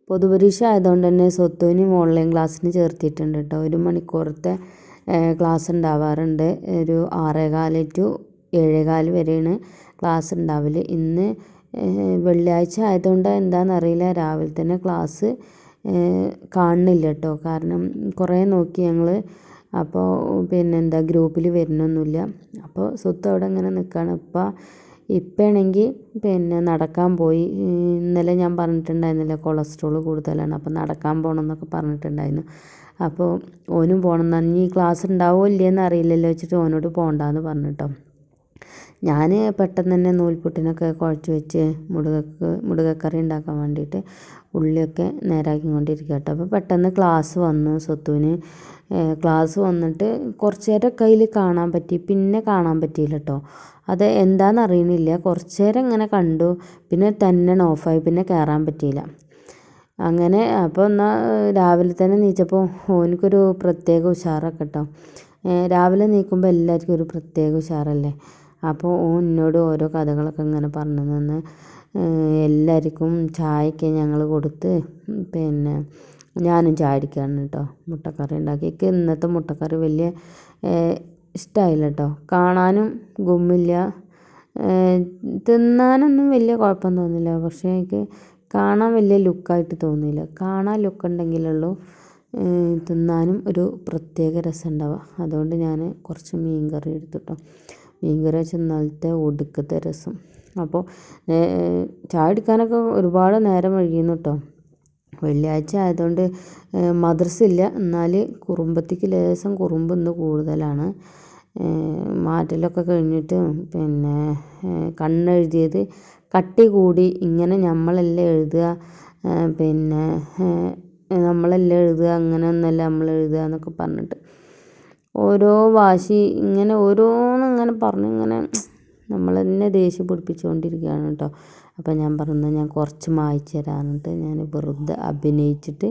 പൊതുപരീക്ഷ ആയതുകൊണ്ട് തന്നെ സ്വത്തുവിനും ഓൺലൈൻ ക്ലാസ്സിന് ചേർത്തിട്ടുണ്ട് കേട്ടോ. 1 മണിക്കൂറത്തെ ക്ലാസ് ഉണ്ടാവാറുണ്ട്. ഒരു 6:15 ടു 7:15 വരെയാണ് ക്ലാസ് ഉണ്ടാവൽ. ഇന്ന് വെള്ളിയാഴ്ച ആയതുകൊണ്ട് എന്താണെന്നറിയില്ല, രാവിലെ തന്നെ ക്ലാസ് കാണുന്നില്ല കേട്ടോ. കാരണം കുറേ നോക്കി ഞങ്ങൾ, അപ്പോൾ പിന്നെന്താ ഗ്രൂപ്പിൽ വരുന്നൊന്നുമില്ല. അപ്പോൾ സ്വത്ത് അവിടെ ഇങ്ങനെ നിൽക്കുകയാണ്. ഇപ്പാണെങ്കിൽ പിന്നെ നടക്കാൻ പോയി. ഇന്നലെ ഞാൻ പറഞ്ഞിട്ടുണ്ടായിരുന്നില്ല കൊളസ്ട്രോൾ കൂടുതലാണ്, അപ്പോൾ നടക്കാൻ പോകണം എന്നൊക്കെ പറഞ്ഞിട്ടുണ്ടായിരുന്നു. അപ്പോൾ ഓനും പോകണം എന്ന്, ഈ ക്ലാസ് ഉണ്ടാവുമോ ഇല്ലയെന്ന് അറിയില്ലല്ലോ വെച്ചിട്ട് ഓനോട് പോകണ്ടെന്ന് പറഞ്ഞിട്ടോ. ഞാൻ പെട്ടെന്ന് തന്നെ നൂൽപുട്ടിനൊക്കെ കുഴച്ച് വെച്ച് മുടുകക്കറി ഉണ്ടാക്കാൻ വേണ്ടിയിട്ട് ഉള്ളിയൊക്കെ നേരാക്കിക്കൊണ്ടിരിക്കുക കേട്ടോ. അപ്പോൾ പെട്ടെന്ന് ക്ലാസ് വന്നു സ്വത്തുവിന്. ക്ലാസ് വന്നിട്ട് കുറച്ച് നേരം കയ്യിൽ കാണാൻ പറ്റി, പിന്നെ കാണാൻ പറ്റിയില്ല കേട്ടോ. അത് എന്താണെന്ന് അറിയണില്ല. കുറച്ച് നേരം ഇങ്ങനെ കണ്ടു, പിന്നെ തന്നെ ഓഫായി, പിന്നെ കയറാൻ പറ്റിയില്ല. അങ്ങനെ അപ്പോൾ എന്നാൽ രാവിലെ തന്നെ എണീച്ചപ്പോൾ ഓനിക്കൊരു പ്രത്യേക ഉഷാറൊക്കെ കേട്ടോ. രാവിലെ എണീക്കുമ്പോൾ എല്ലാവർക്കും ഒരു പ്രത്യേക ഉഷാറല്ലേ. അപ്പോൾ ഓൻ എന്നോട് ഓരോ കഥകളൊക്കെ ഇങ്ങനെ പറഞ്ഞു തന്ന് എല്ലാവർക്കും ചായയൊക്കെ ഞങ്ങൾ കൊടുത്ത്, പിന്നെ ഞാനും ചായ അടിക്കുകയാണ് കേട്ടോ. മുട്ടക്കറി ഉണ്ടാക്കി. എനിക്ക് ഇന്നത്തെ മുട്ടക്കറി വലിയ ഇഷ്ടമായില്ല കേട്ടോ. കാണാനും ഗുമ്മില്ല, തിന്നാനൊന്നും വലിയ കുഴപ്പം തോന്നില്ല. പക്ഷേ എനിക്ക് കാണാൻ വലിയ ലുക്കായിട്ട് തോന്നിയില്ല. കാണാൻ ലുക്ക് ഉണ്ടെങ്കിലുള്ളൂ തിന്നാനും ഒരു പ്രത്യേക രസം ഉണ്ടാവുക. അതുകൊണ്ട് ഞാൻ കുറച്ച് മീൻ കറി എടുത്തിട്ടോ. മീൻ കറി വെച്ച് ഇന്നലത്തെ ഒടുക്കത്തെ രസം. അപ്പോൾ ചായ എടുക്കാനൊക്കെ ഒരുപാട് നേരം വൈകിയിരുന്നു കേട്ടോ. വെള്ളിയാഴ്ച ആയതുകൊണ്ട് മദ്രസ ഇല്ല, എന്നാൽ കുറുമ്പത്തിക്ക് ലേശം കുറുമ്പ് ഇന്ന് കൂടുതലാണ്. മാറ്റലൊക്കെ കഴിഞ്ഞിട്ട് പിന്നെ കണ്ണെഴുതിയത് കട്ടി കൂടി, ഇങ്ങനെ നമ്മളെല്ലാം എഴുതുക, പിന്നെ നമ്മളെല്ലാം എഴുതുക, അങ്ങനെയൊന്നുമല്ല നമ്മൾ എഴുതുക എന്നൊക്കെ പറഞ്ഞിട്ട് ഓരോ വാശി ഇങ്ങനെ ഓരോന്നിങ്ങനെ പറഞ്ഞ് ഇങ്ങനെ നമ്മൾ തന്നെ ദേഷ്യം പിടിപ്പിച്ചുകൊണ്ടിരിക്കുകയാണ് കേട്ടോ. അപ്പോൾ ഞാൻ പറഞ്ഞു ഞാൻ കുറച്ച് മായ്ച്ച് തരാമെന്നിട്ട് ഞാൻ വെറുതെ അഭിനയിച്ചിട്ട്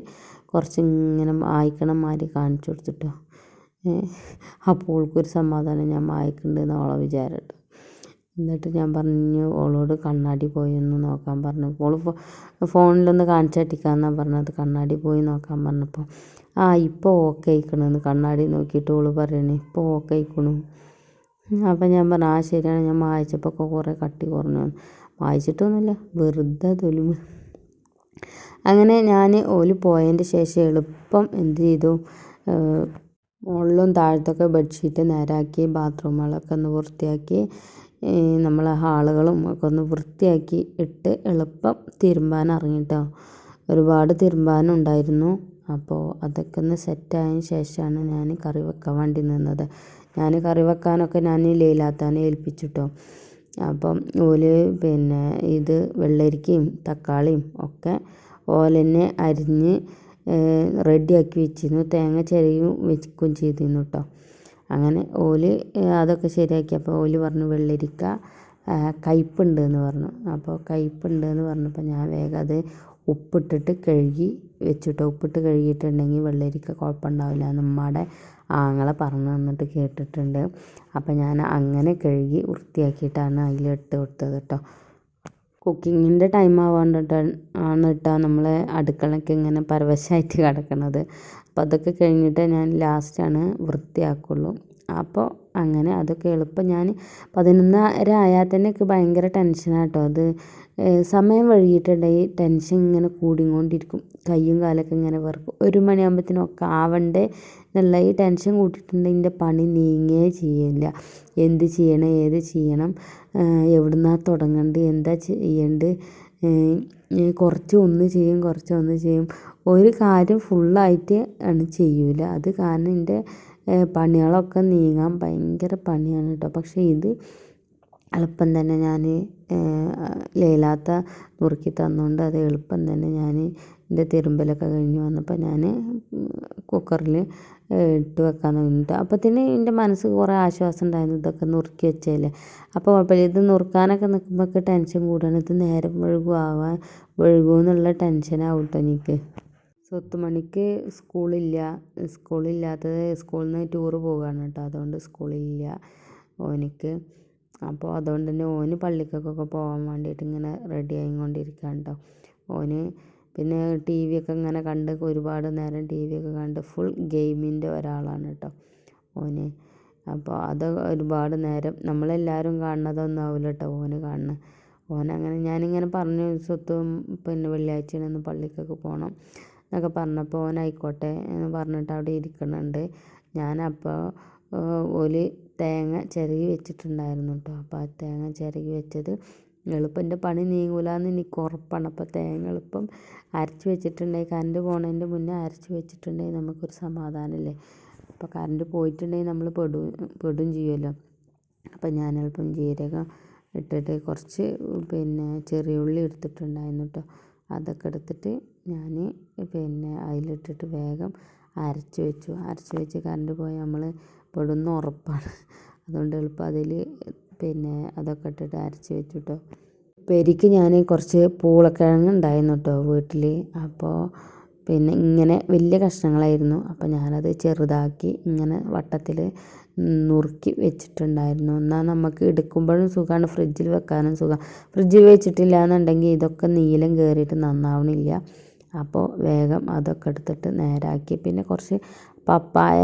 കുറച്ച് ഇങ്ങനെ മായ്ക്കണ മാതിരി കാണിച്ചു കൊടുത്തിട്ടോ. അപ്പോൾ ഓൾക്കൊരു സമാധാനം, ഞാൻ മായ്ക്കുന്നുണ്ടെന്ന് ഓളെ വിചാരം കേട്ടോ. എന്നിട്ട് ഞാൻ പറഞ്ഞു ഓളോട് കണ്ണാടി പോയി ഒന്ന് നോക്കാൻ പറഞ്ഞു. ഓൾ ഫോണിലൊന്ന് കാണിച്ചട്ടിക്കാന്നാണ് പറഞ്ഞത്. കണ്ണാടി പോയി നോക്കാൻ പറഞ്ഞപ്പോൾ ഇപ്പോൾ ഓക്കെ ആയിക്കണമെന്ന് കണ്ണാടി നോക്കിയിട്ട് ഓൾ പറയണേ ഇപ്പോൾ ഓക്കെ ആയിക്കണു. അപ്പം ഞാൻ പറഞ്ഞു ശരിയാണ്, ഞാൻ മായ്ച്ചപ്പോൾ കുറേ കട്ടി കുറഞ്ഞു. മായ്ച്ചിട്ടൊന്നുമില്ല, വെറുതെ തൊലിമ. അങ്ങനെ ഞാൻ ഓല് പോയതിൻ്റെ ശേഷം എളുപ്പം എന്ത് ചെയ്തു, മുകളിലും താഴത്തൊക്കെ ബെഡ്ഷീറ്റ് നേരാക്കി, ബാത്റൂമുകളൊക്കെ ഒന്ന് വൃത്തിയാക്കി, നമ്മളെ ഹാളുകളും ഒക്കെ ഒന്ന് വൃത്തിയാക്കി ഇട്ട് എളുപ്പം തിരുമ്പാൻ ഇറങ്ങിട്ടോ. ഒരുപാട് തിരുമ്പാനുണ്ടായിരുന്നു. അപ്പോൾ അതൊക്കെ ഒന്ന് സെറ്റായതിന് ശേഷമാണ് ഞാൻ കറി വെക്കാൻ വേണ്ടി നിന്നത്. ഞാൻ കറി വെക്കാനൊക്കെ ഞാൻ ലീലാത്താനെ ഏൽപ്പിച്ചിട്ടോ. അപ്പം ഓല് പിന്നെ ഇത് വെള്ളരിക്കയും തക്കാളിയും ഒക്കെ ഓലെന്നെ അരിഞ്ഞ് റെഡിയാക്കി വെച്ചിരുന്നു. തേങ്ങ ചിരവിയും വെക്കുകയും ചെയ്തിരുന്നു കേട്ടോ. അങ്ങനെ ഓല് അതൊക്കെ ശരിയാക്കിയപ്പോൾ ഓല് പറഞ്ഞു വെള്ളരിക്ക കയ്പ്പുണ്ട് എന്ന് പറഞ്ഞു. അപ്പോൾ കയ്പ്പുണ്ട് എന്ന് പറഞ്ഞപ്പോൾ ഞാൻ വേഗം അത് ഉപ്പിട്ടിട്ട് കഴുകി വെച്ചിട്ടോ. ഉപ്പിട്ട് കഴുകിയിട്ടുണ്ടെങ്കിൽ വെള്ളരിക്ക കുഴപ്പമുണ്ടാവില്ല എന്ന് ഉമ്മയുടെ ആങ്ങളെ പറഞ്ഞു തന്നിട്ട് കേട്ടിട്ടുണ്ട്. അപ്പോൾ ഞാൻ അങ്ങനെ കഴുകി വൃത്തിയാക്കിയിട്ടാണ് അതിലിട്ട് കൊടുത്തത് കേട്ടോ. കുക്കിങ്ങിൻ്റെ ടൈം ആവാണ്ടിട്ടാണ് കേട്ടോ നമ്മളെ അടുക്കളയ്ക്ക് ഇങ്ങനെ പരവശമായിട്ട് കിടക്കണത്. അപ്പോൾ അതൊക്കെ കഴിഞ്ഞിട്ട് ഞാൻ ലാസ്റ്റാണ് വൃത്തിയാക്കുള്ളൂ. അപ്പോൾ അങ്ങനെ അതൊക്കെ എളുപ്പം ഞാൻ 11:30 ആയാൽ തന്നെ എനിക്ക് ഭയങ്കര ടെൻഷനാണ് കേട്ടോ. അത് സമയം വൈകിയിട്ടുണ്ടെങ്കിൽ ടെൻഷൻ ഇങ്ങനെ കൂടിക്കൊണ്ടിരിക്കും, കയ്യും കാലൊക്കെ ഇങ്ങനെ വിറക്കും. 1 മണിയാകുമ്പോഴത്തേനൊക്കെ ആവണ്ടേ എന്നുള്ള ഈ ടെൻഷൻ കൂട്ടിയിട്ടുണ്ടെങ്കിൽ എൻ്റെ പണി നീങ്ങേ ചെയ്യില്ല. എന്ത് ചെയ്യണം, ഏത് ചെയ്യണം, എവിടുന്നാണ് തുടങ്ങേണ്ടത്, എന്താ ചെയ്യേണ്ടത്, കുറച്ച് ഒന്ന് ചെയ്യും, കുറച്ച് ഒന്ന് ചെയ്യും, ഒരു കാര്യം ഫുള്ളായിട്ട് ആണ് ചെയ്യൂല. അത് കാരണം എൻ്റെ പണികളൊക്കെ നീങ്ങാൻ ഭയങ്കര പണിയാണ് കേട്ടോ. പക്ഷേ ഇത് എളുപ്പം തന്നെ ഞാൻ ലൈലാത്ത നുറുക്കി തന്നുകൊണ്ട് അത് എളുപ്പം തന്നെ ഞാൻ എൻ്റെ തിരുമ്പലൊക്കെ കഴിഞ്ഞ് വന്നപ്പോൾ ഞാൻ കുക്കറിൽ ഇട്ട് വെക്കാൻ തോന്നിയിട്ട് അപ്പോഴത്തേന് എൻ്റെ മനസ്സ് കുറേ ആശ്വാസം ഉണ്ടായിരുന്നു. ഇതൊക്കെ നുറുക്കി വെച്ചതല്ലേ, അപ്പോൾ കുഴപ്പമില്ല. ഇത് നുറുക്കാനൊക്കെ നിൽക്കുമ്പോഴൊക്കെ ടെൻഷൻ കൂടുകയാണ്. ഇത് നേരം വഴുകുമെന്നുള്ള ടെൻഷനാവും കേട്ടോ എനിക്ക്. സ്വത്തുമണിക്ക് സ്കൂളില്ലാത്തത് സ്കൂളിൽ നിന്ന് ടൂറ് പോവുകയാണ് കേട്ടോ. അതുകൊണ്ട് സ്കൂളില്ല ഓനിക്ക്. അപ്പോൾ അതുകൊണ്ട് തന്നെ ഓന് പള്ളിക്കൊക്കെ പോകാൻ വേണ്ടിയിട്ട് ഇങ്ങനെ റെഡി ആയിക്കൊണ്ടിരിക്കുകയാണ് കേട്ടോ. ഓന് പിന്നെ ടി വി ഒക്കെ ഇങ്ങനെ കണ്ട് ഒരുപാട് നേരം ടി വി ഒക്കെ കണ്ട് ഫുൾ ഗെയിമിൻ്റെ ഒരാളാണ് കേട്ടോ ഓന്. അപ്പോൾ അത് ഒരുപാട് നേരം നമ്മളെല്ലാവരും കാണുന്നതൊന്നും ആവില്ല കേട്ടോ ഓന് കാണുന്നത്. ഓനങ്ങനെ ഞാനിങ്ങനെ പറഞ്ഞു സ്വത്തും പിന്നെ വെള്ളിയാഴ്ചയൊന്ന് പള്ളിക്കൊക്കെ പോകണം എന്നൊക്കെ പറഞ്ഞപ്പോൾ ഓനായിക്കോട്ടെ എന്ന് പറഞ്ഞിട്ട് അവിടെ ഇരിക്കുന്നുണ്ട്. ഞാനപ്പോൾ ഓല് തേങ്ങ ചിരകി വെച്ചിട്ടുണ്ടായിരുന്നു കേട്ടോ. അപ്പോൾ ആ തേങ്ങ ചിരകി വെച്ചത് എളുപ്പം എൻ്റെ പണി നീങ്ങൂലാന്ന് എനിക്ക് ഉറപ്പാണ്. അപ്പോൾ തേങ്ങ എളുപ്പം അരച്ച് വെച്ചിട്ടുണ്ടെങ്കിൽ കറണ്ട് പോണതിൻ്റെ മുന്നേ അരച്ച് വെച്ചിട്ടുണ്ടെങ്കിൽ നമുക്കൊരു സമാധാനമില്ലേ. അപ്പോൾ കറണ്ട് പോയിട്ടുണ്ടെങ്കിൽ നമ്മൾ പെടും ചെയ്യുമല്ലോ. അപ്പോൾ ഞാൻ അല്പം ജീരകം ഇട്ടിട്ട് കുറച്ച് പിന്നെ ചെറിയ ഉള്ളി എടുത്തിട്ടുണ്ടായിരുന്നു കേട്ടോ. അതൊക്കെ എടുത്തിട്ട് ഞാൻ പിന്നെ അതിലിട്ടിട്ട് വേഗം അരച്ച് വെച്ച് കറണ്ട് പോയാൽ നമ്മൾ പെടുന്ന ഉറപ്പാണ്. അതുകൊണ്ട് എളുപ്പം അതിൽ പിന്നെ അതൊക്കെ ഇട്ടിട്ട് അരച്ച് വെച്ചു കേട്ടോ. ഉപ്പേരിക്ക് ഞാൻ കുറച്ച് പൂളക്കിഴങ്ങ് ഉണ്ടായിരുന്നു കേട്ടോ വീട്ടിൽ. അപ്പോൾ പിന്നെ ഇങ്ങനെ വലിയ കഷ്ണങ്ങളായിരുന്നു. അപ്പോൾ ഞാനത് ചെറുതാക്കി ഇങ്ങനെ വട്ടത്തിൽ നുറുക്കി വെച്ചിട്ടുണ്ടായിരുന്നു. എന്നാൽ നമുക്ക് എടുക്കുമ്പോഴും സുഖമാണ്, ഫ്രിഡ്ജിൽ വെക്കാനും സുഖം. ഫ്രിഡ്ജിൽ വെച്ചിട്ടില്ല എന്നുണ്ടെങ്കിൽ ഇതൊക്കെ നീലം കയറിയിട്ട് നന്നാവണില്ല. അപ്പോൾ വേഗം അതൊക്കെ എടുത്തിട്ട് നേരാക്കി. പിന്നെ കുറച്ച് പപ്പായ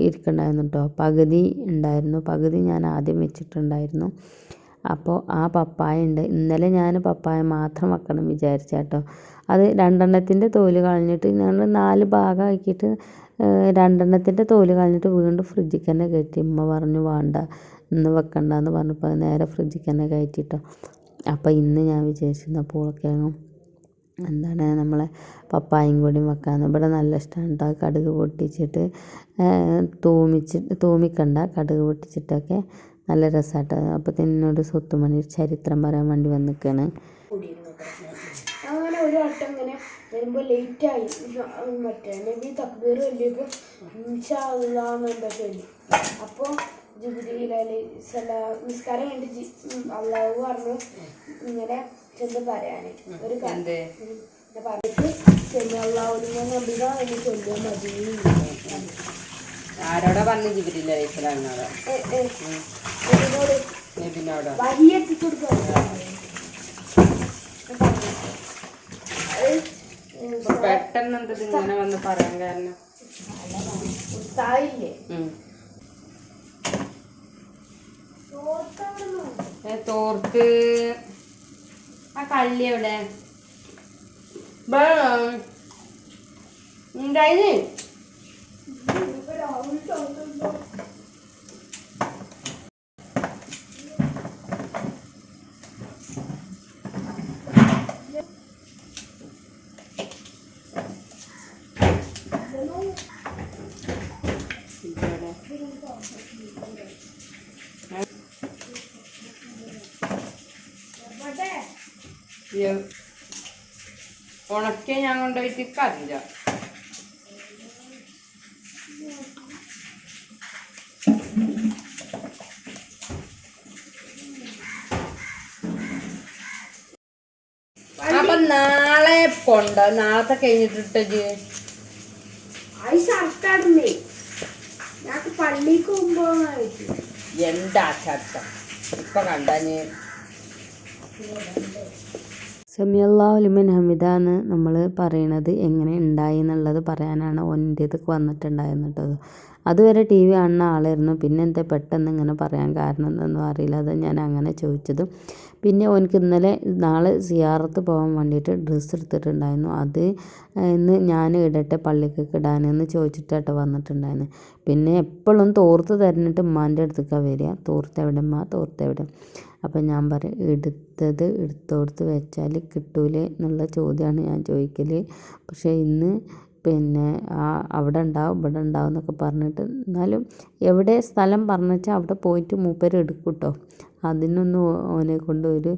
ഇരിക്കുന്നുണ്ടായിരുന്നു കേട്ടോ. പകുതി ഉണ്ടായിരുന്നു, പകുതി ഞാൻ ആദ്യം വെച്ചിട്ടുണ്ടായിരുന്നു. അപ്പോൾ ആ പപ്പായ ഉണ്ട്. ഇന്നലെ ഞാൻ പപ്പായ മാത്രം വെക്കണം വിചാരിച്ചാട്ടോ. അത് രണ്ടെണ്ണത്തിൻ്റെ തോല് കളഞ്ഞിട്ട് ഞങ്ങൾ 4 ഭാഗമാക്കിയിട്ട് രണ്ടെണ്ണത്തിൻ്റെ തോല് കളഞ്ഞിട്ട് വീണ്ടും ഫ്രിഡ്ജിൽ തന്നെ കയറ്റി. ഉമ്മ പറഞ്ഞു വേണ്ട ഇന്ന് വെക്കണ്ടെന്ന് പറഞ്ഞപ്പോൾ നേരെ ഫ്രിഡ്ജിൽ തന്നെ കയറ്റിട്ടോ. അപ്പോൾ ഇന്ന് ഞാൻ വിചാരിച്ചിരുന്ന പൂളക്കിഴങ്ങും എന്താണ് നമ്മളെ പപ്പായയും കൂടി വെക്കാമെന്ന്. ഇവിടെ നല്ല ഇഷ്ടമാണ് കേട്ടോ. കടുക് പൊട്ടിച്ചിട്ട് തൂമിക്കണ്ട, കടുക് പൊട്ടിച്ചിട്ടൊക്കെ നല്ല രസമാട്ടോ. അപ്പോൾ എന്നോട് സ്വത്തുമണി ചരിത്രം പറയാൻ വേണ്ടി വന്നിരിക്കുകയാണ്. അങ്ങനെ ഒരു വട്ടം ഇങ്ങനെ വരുമ്പോൾ ലേറ്റായി. മറ്റേ നബി തക്ബീർ ചൊല്ലിയപ്പോൾ ഇൻഷാല്ലാന്ന് ചൊല്ലി. അപ്പോൾ ജിബ്രീൽ അലൈഹിസ്സലാം നിസ്കാരം കഴിഞ്ഞിട്ട് അള്ളാഹു പറഞ്ഞു ഇങ്ങനെ ചെന്ന് പറയാൻ ഒരു പറഞ്ഞിട്ട് ചെന്ന് അള്ളാഹുലിനെ നബിക എന്ന് ചൊല്ലിയാൽ മതി. ആരോടാ പറഞ്ഞു? ജിബ്രീൽ അലൈഹിസ്സലാമിനോടോ? നബിനോടോ? വഴി എത്തിച്ചു കൊടുക്കാൻ പെട്ടെന്ന് എന്തത് ഇങ്ങനെ വന്ന് പറയാൻ കാരണം? ഉസ്താദില്ലേ തോർത്ത് ആ കള്ളി എവിടെ ഉണ്ടായിന്? ഉണക്കിയ ഞാൻ കൊണ്ടുപോയിട്ട് അറിയില്ല. അപ്പൊ നാളെ നാളത്തെ കഴിഞ്ഞിട്ടിട്ടത് ഷർട്ടാടുന്നേ ഞാൻ പള്ളിക്ക് പോകുമ്പോ എന്താ ഷർട്ട് ഇപ്പൊ കണ്ടാഞ്ഞ്. സമിയല്ലാഹു ലിമൻ ഹമിദാന്ന് നമ്മൾ പറയണത് എങ്ങനെ ഉണ്ടായി എന്നുള്ളത് പറയാനാണ് ഓൻ്റേത് വന്നിട്ടുണ്ടായിരുന്നു കേട്ടോ. അതുവരെ ടി വി കാണുന്ന ആളായിരുന്നു. പിന്നെ എന്താ പെട്ടെന്ന് ഇങ്ങനെ പറയാൻ കാരണം എന്തൊന്നും അറിയില്ല. അത് ഞാൻ അങ്ങനെ ചോദിച്ചത്. പിന്നെ ഓനക്ക് നാളെ സിയാറത്ത് പോകാൻ വേണ്ടിയിട്ട് ഡ്രസ്സ് എടുത്തിട്ടുണ്ടായിരുന്നു. അത് ഇന്ന് ഞാൻ ഇടട്ടെ പള്ളിക്കൊക്കെ ഇടാനെന്ന് ചോദിച്ചിട്ടാട്ടോ വന്നിട്ടുണ്ടായിരുന്നു. പിന്നെ എപ്പോഴും തോർത്ത് തരണിട്ട് ഉമ്മാൻ്റെ അടുത്തേക്കാണ് വരിക. തോർത്ത് എവിടെ ഉമ്മ, തോർത്ത് എവിടെ? അപ്പം ഞാൻ പറയും എടുത്തോടുത്ത് വെച്ചാൽ കിട്ടൂലേ എന്നുള്ള ചോദ്യമാണ് ഞാൻ ചോദിക്കൽ. പക്ഷേ ഇന്ന് പിന്നെ അവിടെ ഉണ്ടാവും ഇവിടെ ഉണ്ടാവും എന്നൊക്കെ പറഞ്ഞിട്ട് എന്നാലും എവിടെ സ്ഥലം പറഞ്ഞു വെച്ചാൽ അവിടെ പോയിട്ട് മൂപ്പര് എടുക്കും കേട്ടോ. അതിനൊന്നും ഓനെ കൊണ്ട് ഒരു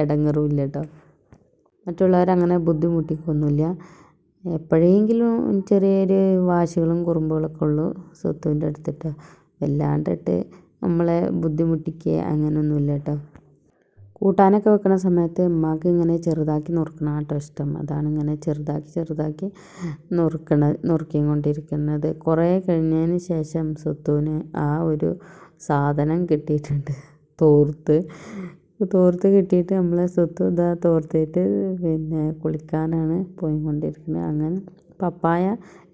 ഇടങ്ങറും ഇല്ല കേട്ടോ. മറ്റുള്ളവരങ്ങനെ ബുദ്ധിമുട്ടിക്കൊന്നുമില്ല. എപ്പോഴെങ്കിലും ചെറിയൊരു വാശികളും കുറുമ്പുകളൊക്കെ ഉള്ളൂ സ്വത്തുവിൻ്റെ അടുത്തിട്ട്. വല്ലാണ്ടിട്ട് നമ്മളെ ബുദ്ധിമുട്ടിക്കുക അങ്ങനെയൊന്നുമില്ല കേട്ടോ. കൂട്ടാനൊക്കെ വെക്കുന്ന സമയത്ത് ഉമ്മാക്ക് ഇങ്ങനെ ചെറുതാക്കി നുറുക്കണം കേട്ടോ ഇഷ്ടം. അതാണ് ഇങ്ങനെ ചെറുതാക്കി നുറുക്കിയും കൊണ്ടിരിക്കുന്നത്. കുറേ കഴിഞ്ഞതിന് ശേഷം സ്വത്തുവിന് ആ ഒരു സാധനം കിട്ടിയിട്ടുണ്ട്. തോർത്ത് തോർത്ത് കിട്ടിയിട്ട് നമ്മളെ സ്വത്ത് ഇതാ തോർത്തിട്ട് പിന്നെ കുളിക്കാനാണ് പോയിക്കൊണ്ടിരിക്കുന്നത്. അങ്ങനെ പപ്പായ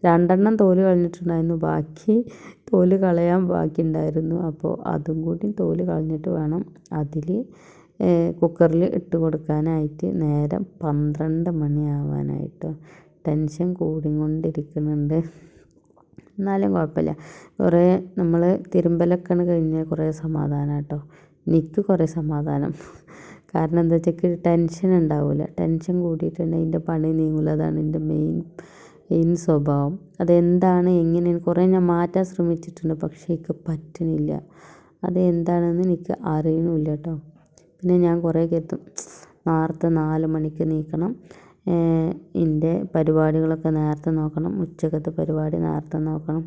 2 തോല് കളഞ്ഞിട്ടുണ്ടായിരുന്നു, ബാക്കി തോല് കളയാൻ ബാക്കിയുണ്ടായിരുന്നു. അപ്പോൾ അതും കൂടി തോല് കളഞ്ഞിട്ട് വേണം അതിൽ കുക്കറിൽ ഇട്ട് കൊടുക്കാനായിട്ട്. നേരം 12 മണിയാവാനായിട്ടോ. ടെൻഷൻ കൂടിക്കൊണ്ടിരിക്കുന്നുണ്ട്. എന്നാലും കുഴപ്പമില്ല. കുറേ നമ്മൾ തിരുമ്പലൊക്കെയാണ് കഴിഞ്ഞാൽ കുറേ സമാധാനം കേട്ടോ. എനിക്ക് കുറേ സമാധാനം. കാരണം എന്താ വെച്ചാൽ ടെൻഷൻ ഉണ്ടാവില്ല. ടെൻഷൻ കൂടിയിട്ടുണ്ടെങ്കിൽ എൻ്റെ പണി നീങ്ങില്ല. അതാണ് എൻ്റെ മെയിൻ സ്വഭാവം. അതെന്താണ് എങ്ങനെയാണ് കുറേ ഞാൻ മാറ്റാൻ ശ്രമിച്ചിട്ടുണ്ട്, പക്ഷേ എനിക്ക് പറ്റണില്ല. അത് എന്താണെന്ന് എനിക്ക് അറിയണമില്ല കേട്ടോ. പിന്നെ ഞാൻ കുറേ കരുതും നേരത്തെ 4 മണിക്ക് എണീക്കണം, എൻ്റെ പരിപാടികളൊക്കെ നേരത്തെ നോക്കണം, ഉച്ചക്കത്തെ പരിപാടി നേരത്തെ നോക്കണം.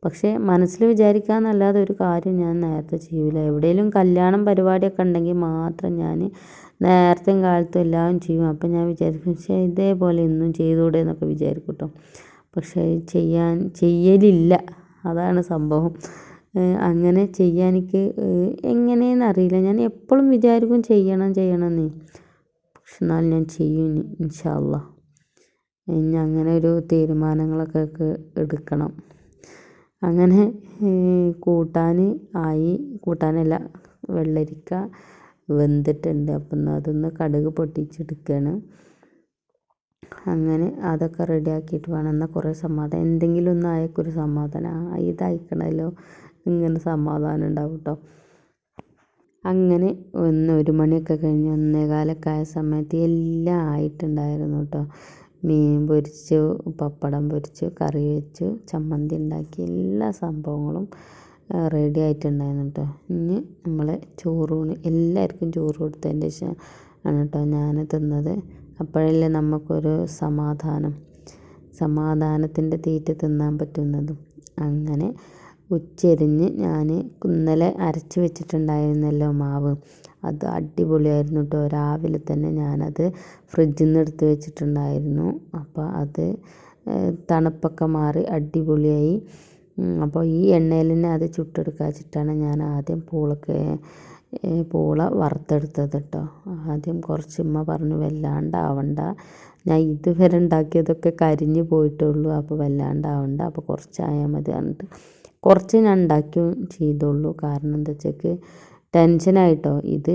പക്ഷേ മനസ്സിൽ വിചാരിക്കാമെന്നല്ലാതെ ഒരു കാര്യം ഞാൻ നേരത്തെ ചെയ്യില്ല. എവിടെയെങ്കിലും കല്യാണം പരിപാടിയൊക്കെ ഉണ്ടെങ്കിൽ മാത്രം ഞാൻ നേരത്തെയും കാലത്തും എല്ലാം ചെയ്യും. അപ്പം ഞാൻ വിചാരിക്കും പക്ഷേ ഇതേപോലെ ഇന്നും ചെയ്തുകൂടെ എന്നൊക്കെ വിചാരിക്കും കേട്ടോ. പക്ഷേ ചെയ്യലില്ല, അതാണ് സംഭവം. അങ്ങനെ ചെയ്യാൻ എനിക്ക് എങ്ങനെയെന്ന് അറിയില്ല. ഞാൻ എപ്പോഴും വിചാരിക്കും ചെയ്യണമെന്ന്. പക്ഷെ എന്നാലും ഞാൻ ചെയ്യും ഇനി ഇൻഷാ അള്ളാ. ഇനി അങ്ങനെ ഒരു തീരുമാനങ്ങളൊക്കെ എടുക്കണം. അങ്ങനെ കൂട്ടാനല്ല, വെള്ളരിക്ക വെന്തിട്ടുണ്ട്. അപ്പം അതൊന്ന് കടുക് പൊട്ടിച്ചെടുക്കുകയാണ്. അങ്ങനെ അതൊക്കെ റെഡിയാക്കിയിട്ട് വേണം. എന്നാൽ കുറേ സമാധാനം, എന്തെങ്കിലും ഒന്ന് ആയക്കൊരു സമാധാനം. ഇതയക്കണമല്ലോ, ഇങ്ങനെ സമാധാനം ഉണ്ടാവും കേട്ടോ. അങ്ങനെ 1 മണിയൊക്കെ കഴിഞ്ഞ് 1:15 ആയ സമയത്ത് എല്ലാം ആയിട്ടുണ്ടായിരുന്നു കേട്ടോ. മീൻ പൊരിച്ചു, പപ്പടം പൊരിച്ചു, കറി വെച്ചു, ചമ്മന്തി ഉണ്ടാക്കി, എല്ലാ സംഭവങ്ങളും റെഡി ആയിട്ടുണ്ടായിരുന്നു കേട്ടോ. ഇനി നമ്മൾ ചോറൂണ് എല്ലാവർക്കും ചോറ് കൊടുത്തതിൻ്റെ ശേഷം ആണ് കേട്ടോ ഞാൻ തിന്നത്. അപ്പോഴല്ലേ നമുക്കൊരു സമാധാനത്തിൻ്റെ തീറ്റ തിന്നാൻ പറ്റുന്നതും. അങ്ങനെ ഉച്ചരിഞ്ഞ് ഞാൻ ഇന്നലെ അരച്ച് വെച്ചിട്ടുണ്ടായിരുന്നല്ലോ മാവ്, അത് അടിപൊളിയായിരുന്നു കേട്ടോ. രാവിലെ തന്നെ ഞാനത് ഫ്രിഡ്ജിൽ നിന്ന് എടുത്ത് വെച്ചിട്ടുണ്ടായിരുന്നു. അപ്പോൾ അത് തണുപ്പൊക്കെ മാറി അടിപൊളിയായി. അപ്പോൾ ഈ എണ്ണയിൽ തന്നെ അത് ചുട്ടെടുക്കുക വെച്ചിട്ടാണ് ഞാൻ ആദ്യം പൂള വറുത്തെടുത്തത് കേട്ടോ. ആദ്യം കുറച്ച് ഉമ്മ പറഞ്ഞു വല്ലാണ്ടാവണ്ട, ഞാൻ ഇതുവരെ ഉണ്ടാക്കിയതൊക്കെ കരിഞ്ഞു പോയിട്ടുള്ളൂ, അപ്പോൾ വല്ലാണ്ടാവണ്ട, അപ്പോൾ കുറച്ചായാൽ മതി പറഞ്ഞിട്ട് കുറച്ച് ഞാൻ ഉണ്ടാക്കുകയും ചെയ്തുള്ളൂ. കാരണം എന്താ വെച്ചാൽ ടെൻഷനായിട്ടോ. ഇത്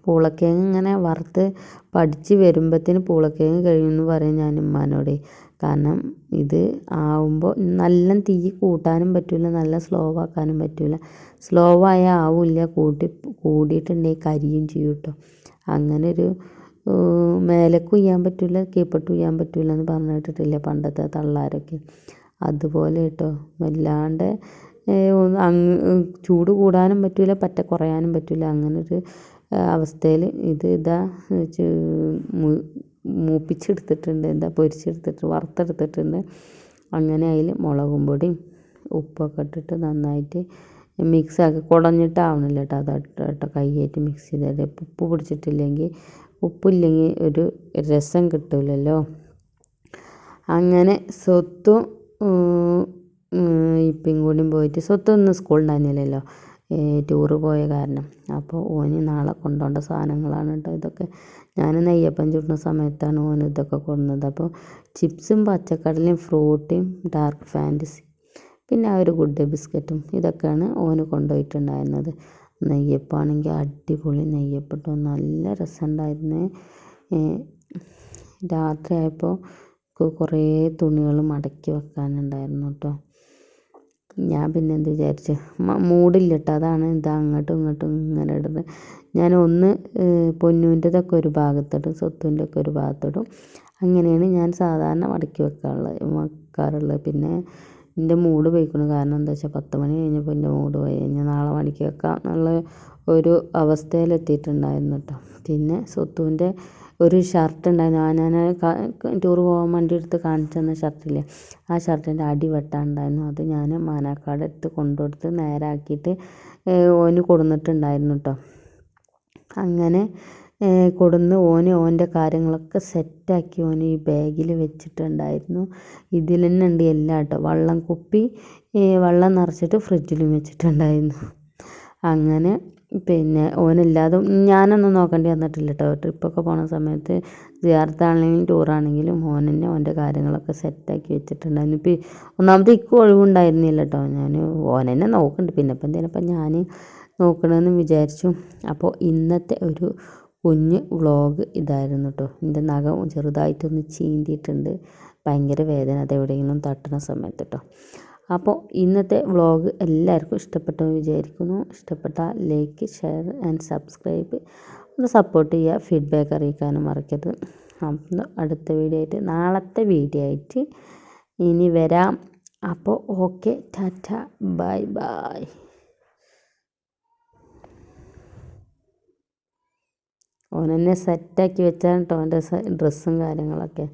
പൂളക്കിഴങ്ങ് ഇങ്ങനെ വറുത്ത് പഠിച്ച് വരുമ്പോഴത്തേന് പൂളക്കിഴങ്ങ് കഴിയുമെന്ന് പറയും ഞാൻ ഉമ്മാനോട്. കാരണം ഇത് ആവുമ്പോൾ നല്ല തീ കൂട്ടാനും പറ്റില്ല, നല്ല സ്ലോ ആക്കാനും പറ്റില്ല. സ്ലോ ആയാൽ ആവില്ല, കൂടിയിട്ടുണ്ടെങ്കിൽ കരിയും ചെയ്യും കേട്ടോ. അങ്ങനെ ഒരു മേലേക്ക് ഉയ്യാൻ പറ്റില്ല, കീഴ്പോട്ട് ഉയ്യാൻ പറ്റില്ല എന്ന് പറഞ്ഞിട്ടില്ല പണ്ടത്തെ തള്ളാരൊക്കെ. അതുപോലെ കേട്ടോ, വല്ലാണ്ട് ചൂട് കൂടാനും പറ്റില്ല, പറ്റ കുറയാനും പറ്റില്ല. അങ്ങനൊരു അവസ്ഥയിൽ ഇതാ മൂപ്പിച്ചെടുത്തിട്ടുണ്ട്, പൊരിച്ചെടുത്തിട്ട് വറുത്തെടുത്തിട്ടുണ്ട്. അങ്ങനെ അതിൽ മുളകും പൊടിയും ഉപ്പൊക്കെ ഇട്ടിട്ട് നന്നായിട്ട് മിക്സാക്കി, കുടഞ്ഞിട്ടാവണില്ല കേട്ടോ. അതട്ടോ കൈയായിട്ട് മിക്സ് ചെയ്തിട്ട് ഉപ്പ് പിടിച്ചിട്ടില്ലെങ്കിൽ, ഉപ്പില്ലെങ്കിൽ ഒരു രസം കിട്ടില്ലല്ലോ. അങ്ങനെ സ്വത്തും ഇപ്പം കൂടിയും പോയിട്ട്, സ്വത്തൊന്നും സ്കൂളുണ്ടായിരുന്നില്ലല്ലോ, ടൂറ് പോയ കാരണം. അപ്പോൾ ഓന് നാളെ കൊണ്ടുപോകേണ്ട സാധനങ്ങളാണ് കേട്ടോ ഇതൊക്കെ. ഞാൻ നെയ്യപ്പം ചുടുന്ന സമയത്താണ് ഓന് ഇതൊക്കെ കൊണ്ടുവന്നത്. അപ്പോൾ ചിപ്സും പച്ചക്കടലയും ഫ്രൂട്ടിയും ഡാർക്ക് ഫാൻറ്റസി, പിന്നെ ആ ഒരു ഗുഡ് ഡേ ബിസ്ക്കറ്റും, ഇതൊക്കെയാണ് ഓന് കൊണ്ടുപോയിട്ടുണ്ടായിരുന്നത്. നെയ്യപ്പമാണെങ്കിൽ അടിപൊളി നെയ്യപ്പം, നല്ല രസമുണ്ടായിരുന്നു. രാത്രിയായപ്പോൾ കുറേ തുണികൾ മടക്കി വെക്കാനുണ്ടായിരുന്നു കേട്ടോ. ഞാൻ പിന്നെ എന്ത് വിചാരിച്ചു, മൂടില്ല കേട്ടോ, അതാണ് ഇത് അങ്ങോട്ടും ഇങ്ങോട്ടും ഇങ്ങനെ ഇടുന്നത്. ഞാൻ ഒന്ന് പൊന്നൂൻ്റെതൊക്കെ ഒരു ഭാഗത്തിടും, സ്വത്തുൻ്റെ ഒക്കെ ഒരു ഭാഗത്തിടും. അങ്ങനെയാണ് ഞാൻ സാധാരണ മടക്കി വെക്കാറുള്ളത്. പിന്നെ എൻ്റെ മൂഡ് പോയിക്കണം. കാരണം എന്താ വെച്ചാൽ 10 മണി കഴിഞ്ഞപ്പോൾ എൻ്റെ മൂഡ് പോയി. കഴിഞ്ഞാൽ നാളെ മടക്കി വെക്കാം എന്നുള്ള ഒരു അവസ്ഥയിലെത്തിയിട്ടുണ്ടായിരുന്നു കേട്ടോ. പിന്നെ സ്വത്തുവിൻ്റെ ഒരു ഷർട്ട് ഉണ്ടായിരുന്നു, ഞാൻ ടൂർ പോകാൻ വേണ്ടി എടുത്ത് കാണിച്ചു തന്ന ഷർട്ടില്ലേ, ആ ഷർട്ടിൻ്റെ അടി വെട്ടാനുണ്ടായിരുന്നു. അത് ഞാൻ മാനാക്കാട് എടുത്ത് കൊണ്ടുകൊടുത്ത് നേരാക്കിയിട്ട് ഓന് കൊടുന്നിട്ടുണ്ടായിരുന്നു കേട്ടോ. അങ്ങനെ കൊടുന്ന് ഓൻ്റെ കാര്യങ്ങളൊക്കെ സെറ്റാക്കി ഓന് ഈ ബാഗിൽ വെച്ചിട്ടുണ്ടായിരുന്നു. ഇതിൽ തന്നെ ഉണ്ട് എല്ലാം കേട്ടോ. വെള്ളം നിറച്ചിട്ട് ഫ്രിഡ്ജിലും വെച്ചിട്ടുണ്ടായിരുന്നു. അങ്ങനെ പിന്നെ ഓനില്ലാതെ ഞാനൊന്നും നോക്കേണ്ടി വന്നിട്ടില്ല കേട്ടോ. ട്രിപ്പൊക്കെ പോണ സമയത്ത് സിയാറത്താണെങ്കിലും ടൂറാണെങ്കിലും ഓൻ തന്നെ ഓൻ്റെ കാര്യങ്ങളൊക്കെ സെറ്റാക്കി വെച്ചിട്ടുണ്ടായിരുന്നു. ഇപ്പം ഒന്നാമത് ഇക്കും ഒഴിവുണ്ടായിരുന്നില്ല കേട്ടോ. ഞാൻ ഓൻ തന്നെ നോക്കുന്നുണ്ട്. പിന്നെ ഇപ്പം എന്തിനപ്പം ഞാൻ നോക്കണമെന്ന് വിചാരിച്ചു. അപ്പോൾ ഇന്നത്തെ ഒരു കുഞ്ഞ് വ്ളോഗ് ഇതായിരുന്നു കേട്ടോ. എൻ്റെ നഖം ചെറുതായിട്ടൊന്ന് ചീന്തിയിട്ടുണ്ട്. ഭയങ്കര വേദന അതെവിടെയെങ്കിലും തട്ടുന്ന സമയത്ത് കേട്ടോ. അപ്പോൾ ഇന്നത്തെ വ്ളോഗ് എല്ലാവർക്കും ഇഷ്ടപ്പെട്ടു വിചാരിക്കുന്നു. ഇഷ്ടപ്പെട്ടാൽ ലൈക്ക്, ഷെയർ ആൻഡ് സബ്സ്ക്രൈബ് ഒന്ന് സപ്പോർട്ട് ചെയ്യുക. ഫീഡ്ബാക്ക് അറിയിക്കാനും മറക്കരുത്. അപ്പം അടുത്ത വീഡിയോ ആയിട്ട് നാളത്തെ വീഡിയോ ആയിട്ട് ഇനി വരാം. അപ്പോൾ ഓക്കെ, ടാറ്റ, ബൈ ബൈ. ഓനെന്നെ സെറ്റാക്കി വെച്ചാൽ കേട്ടോ, അവൻ്റെ ഡ്രസ്സും കാര്യങ്ങളൊക്കെ.